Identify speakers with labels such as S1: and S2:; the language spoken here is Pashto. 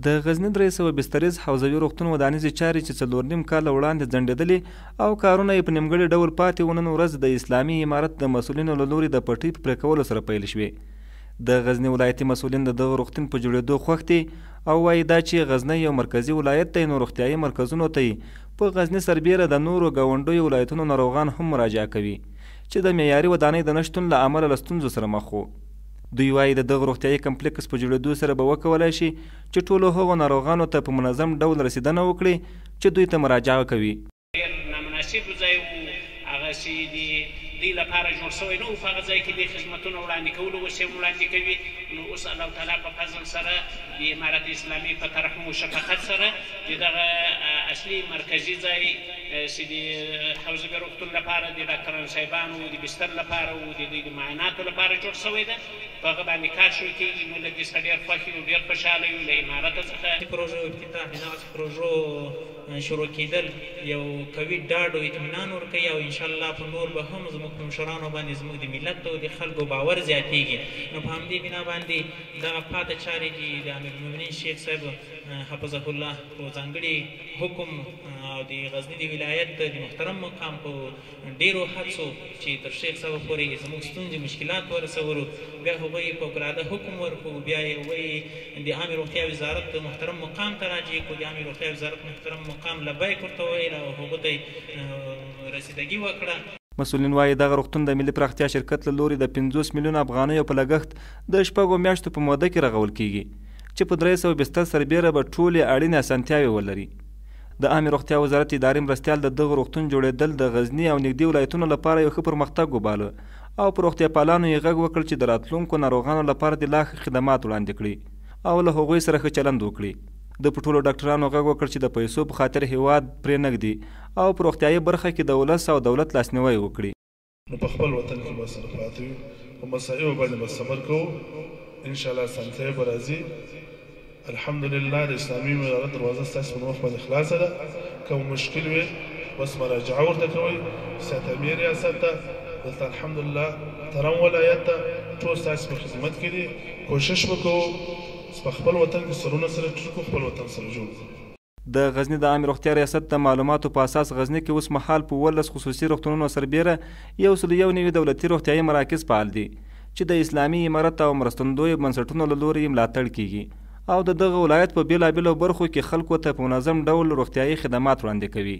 S1: د غزني 300 بستریز حوزوي روغتون ودانیزې چارې چې 4.5 کاله وړاندې ځنډېدلې او کارونه یې په نیمګړي ډول پاتې و، نن ورځ د اسلامي امارت د مسؤلینو له لوري د پټۍ په پرې کولو سره پیل شوې. د غزني ولایتي مسؤلین د دغه روغتون په جوړېدو خوښ دي او وایي دا چې غزني یو مرکزي ولایت دی نو روغتیایي مرکزونو ته په غزني سربیره د نورو ګاونډیو ولایتونو ناروغان هم مراجعه کوي چې د معیاري ودانۍ د نشتون له امله له ستونزو سره مخ وو. دوی وایي د دغه روغتیایي کمپلیکس په جوړېدو سره به وکولی شي چې ټولو هغو ناروغانو ته په منظم ډول رسیدنه وکړي چې دوی ته مراجعه کوي.
S2: نامناسب ځای و، هغه چې د دوی لپاره جوړ شوی نه و، په هغه ځای کې د خدمتونو وړاندې کولو وسیلې وړاندې کوي. نو اوس الله تعالی په فضل سره د امارت اسلامي په طرف مو شفقت سره د دغه اصلي مرکزي ځای چې د حوزوي روغتون لپاره د ډاکټرانو صاحبانو د بستر لپاره او د دوی د معایناتو لپاره جوړ شوی ده. په هغه باندې کار شروع کېږي. نو له دې څخه ډېر خوښ یو، ډېر خوشحاله یو له امارته څخه.
S3: پروژو افتتاح د دغسې پروژو شروع کېدل یو قوي ډاډ او اطمینان ورکوي او انشاءالله په نور به هم زموږ په مشرانو باندې زموږ د ملت او د خلکو باور زیاتېږي. نو په همدې بنا باندې دغه پاته چارې دي د امیرالمؤمنین شیخ صاحب حفظه الله په ځانګړي حکم او د غزني د ولایت د محترم مقام په ډېرو هڅو چې تر شیخ صاحب پورې زموږ ستونزې مشکلات ورسولو، بیا هغوی فوقالعاده حکم ورکړو، بیا یې هغوی د عامې روغتیا وزارت محترم مقام ته راجع کړو. د عامې روغتیا وزارت محترم مقام لبیک ورته وویل او هغو ته یې رسیدګي وکړه.
S1: مسؤلین وایي دغه روغتون د ملي پراختیا شرکت له لوري د 50 میلیونه افغانیو په لګښت د 6 میاشتو په موده کې رغول کیږي چې په 300 بستر سربیره به ټولې اړینې اسانتیاوې ولري. د عامې روغتیا وزارت اداري مرستیال د دغه روغتون جوړېدل د غزني او نږدې ولایتونو لپاره یو ښه پرمختګ وباله او په روغتیا پالانو یې غږ وکړ چې د راتلونکو ناروغانو لپاره د لا ښه خدمات وړاندې کړي او له هغوی سره ښه چلند وکړي. د په ټولو ډاکټرانو غږ وکړ چې د پیسو په خاطر هیواد پرې نږدي او په روغتیایي برخه کې د ولس او دولت لاسنیوی وکړي.
S4: نو په خپل وطن کې به سره پاتې وي، په مسایلو باندې به صبر کوو، انشاءالله اسانتیاوې به راځي. الحمدلله د اسلامي امارت دروازه ستاسو په مخ باندې خلاصه ده. کوم مشکل وي بس مراجعه ورته کوئ. سیاحت امیر ریاست ته دلته الحمدلله ترم ولایت ته ټول ستاسو په خدمت کې دي. کوشش وکړو په خپل وطن کې سرونه سره ټول کړو، خپل وطن سره جوړ کړو.
S1: د غزني د عامې روغتیا ریاست د معلوماتو په اساس غزني کې اوس مهال په 18 خصوصي روغتونونو سربیره 101 دولتي روغتیایي مراکز فعال دي چې د اسلامي امارت او مرستندویو بنسټونو له لوري ملاتړ کیږي او د دغه ولایت په بېلابېلو برخو کې خلکو ته په منظم ډول روغتیایي خدمات وړاندې کوي.